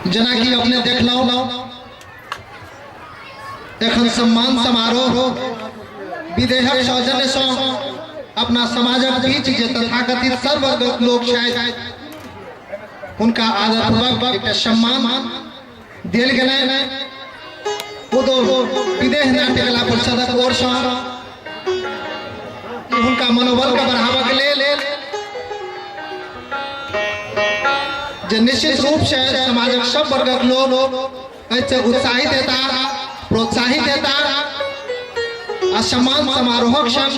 जना कि अपने देख लो एखन सम्मान समारोह विधेयक सौजन्य से अपना समाजक बीच जे तथाकथित सर्ववर्ग लोक शायद उनका आदरपूर्वक एक सम्मान दिल गए विदेह नाट्य कला परिषदक ओर से उनका मनोबल का बढ़ावा के लिए जो निश्चित रूप से समाजक सब वर्गक लोग ऐसे उत्साहित देता प्रोत्साहित देता आ सम्मान समारोहक संग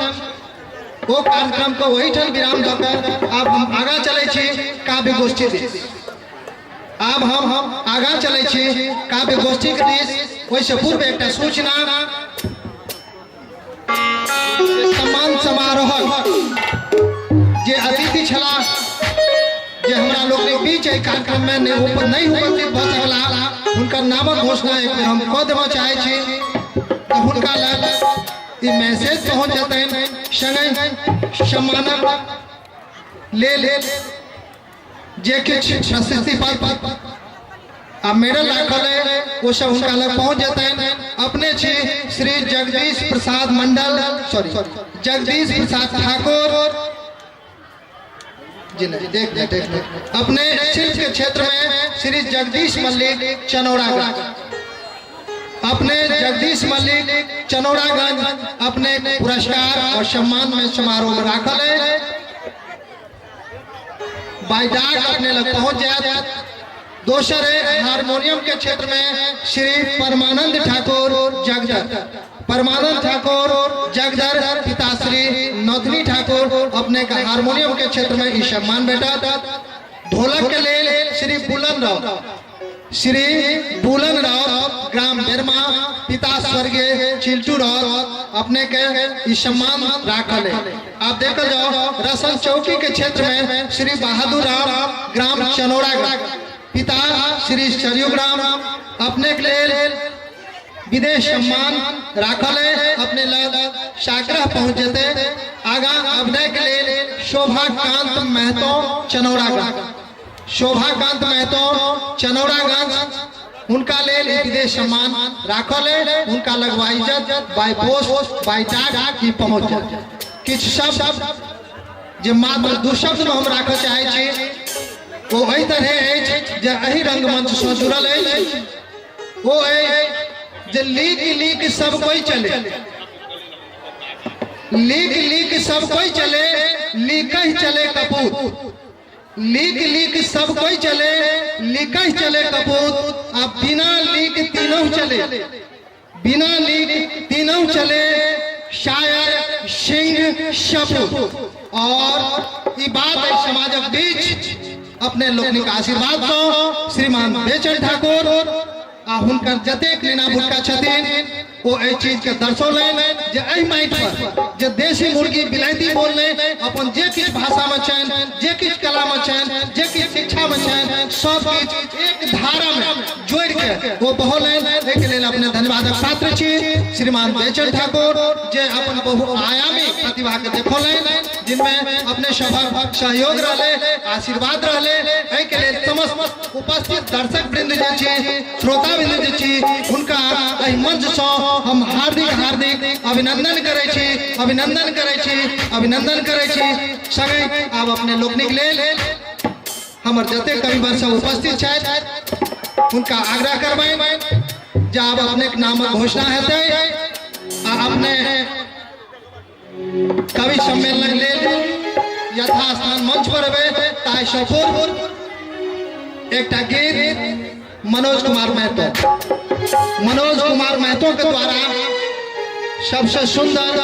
वो कार्यक्रम को वही ठन विराम देकर अब हम आगा चले छी काव्य गोष्ठी दिस। अब हम आगा चले छी काव्य गोष्ठी के दिस। वैसे पूर्व एक सूचना सम्मान समारोह जे अतिथि छला जे हमरा लोग के बीच एक कार्यक्रम में नहीं उपस्थित भ सकला उनका नामक घोषणा एक बेर हम कह देबा चाहे छी। उनका ये मैसेज पहुंच जाते हैं संगे सम्मानक ले जे किछ प्रशस्ति पत्र अब मेडल रखल है वो सब उनका लग पहुंच जाते हैं। अपने छी श्री जगदीश प्रसाद मंडल जगदीश प्रसाद ठाकुर जी नहीं देख अपने शिल्प के क्षेत्र में श्री जगदीश मल्लिक चनौरागंज अपने जगदीश मल्लिक चनौरागंज अपने पुरस्कार और सम्मान में समारोह में राखल है। बाईडाक अपने लग पहुंच जाए। दोसर है हारमोनियम के क्षेत्र में श्री परमानंद ठाकुर जगदर परमानंद ठाकुर जगदर पिताश्री नौतनी ठाकुर अपने का हारमोनियम के क्षेत्र में ई सम्मान बेटा। ढोलक के लिए श्री बुलन राव ग्राम बेरमा पिता स्वर्गीय चिल्टू राव अपने के सम्मान राखल है। आप देख जाओ रसन चौकी के क्षेत्र में श्री बहादुर राव ग्राम चनौरागंज पिता श्री सरयू ग्राम अपने के लिए विदेश सम्मान राखल है। अपने साग्रह पहुंचते आगा अभिनय के लिए शोभाकांत महतो चनौरागंज उनका ले विदेश सम्मान राखल है। उनका लगवा इज्जत बाय पोस्ट बाय डाक की पहुंच किछ शब्द जे मात्र दू शब्द में हम राख चाहे छी वो एहि तरह जे एहि रंगमंच से जुड़ल है वो जे लीक सब कोई चले लीक सब कोई चले लीक ही चले कपूत लीक सब कोई चले लीक ही चले कपूत। अब बिना लीक तीनों चले शायर सिंह शपूत। और ये बात है समाजक बीच अपने लोकनिक आशीर्वाद को श्रीमान बेचन ठाकुर हुनकर जतेक लीना भुटका छथिन वो ए चीज के दर्शौले जे एहि माइट पर जे देसी मुर्गी बिलायती बोलने अपन जे किछ भाषा में छन जे किछ कला में छन जे किछ शिक्षा में छन सब किछ एक धारा में जोड़ के वो बहोले एक लेल अपने धन्यवादक पात्र छी श्रीमान बेचन ठाकुर जे अपन बहुआयामी प्रतिभा के देखौले जिनमें अपने सभा सहयोग रहले आशीर्वाद रहले एहि के लेल समस्त उपस्थित दर्शक वृंद जे छी श्रोता वृंद जे छी हुनका एहि मंच से हम हार्दिक अभिनंदन करे छी संगे आब अपने लोकनिक लेल हमर जते कवि सब उपस्थित छथि उनका आग्रह करबै जब अपने के नामक घोषणा हेतै अपने कवि सम्मेलन लेल यथास्थान मंच पर एबै ताहि सँ पूर्व एकटा गीत मनोज कुमार महतो के द्वारा सबसे सुंदर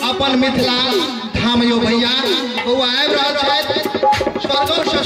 अपन मिथिला धाम यो भैया बउआ आबि रहल छथि स्वर्गो से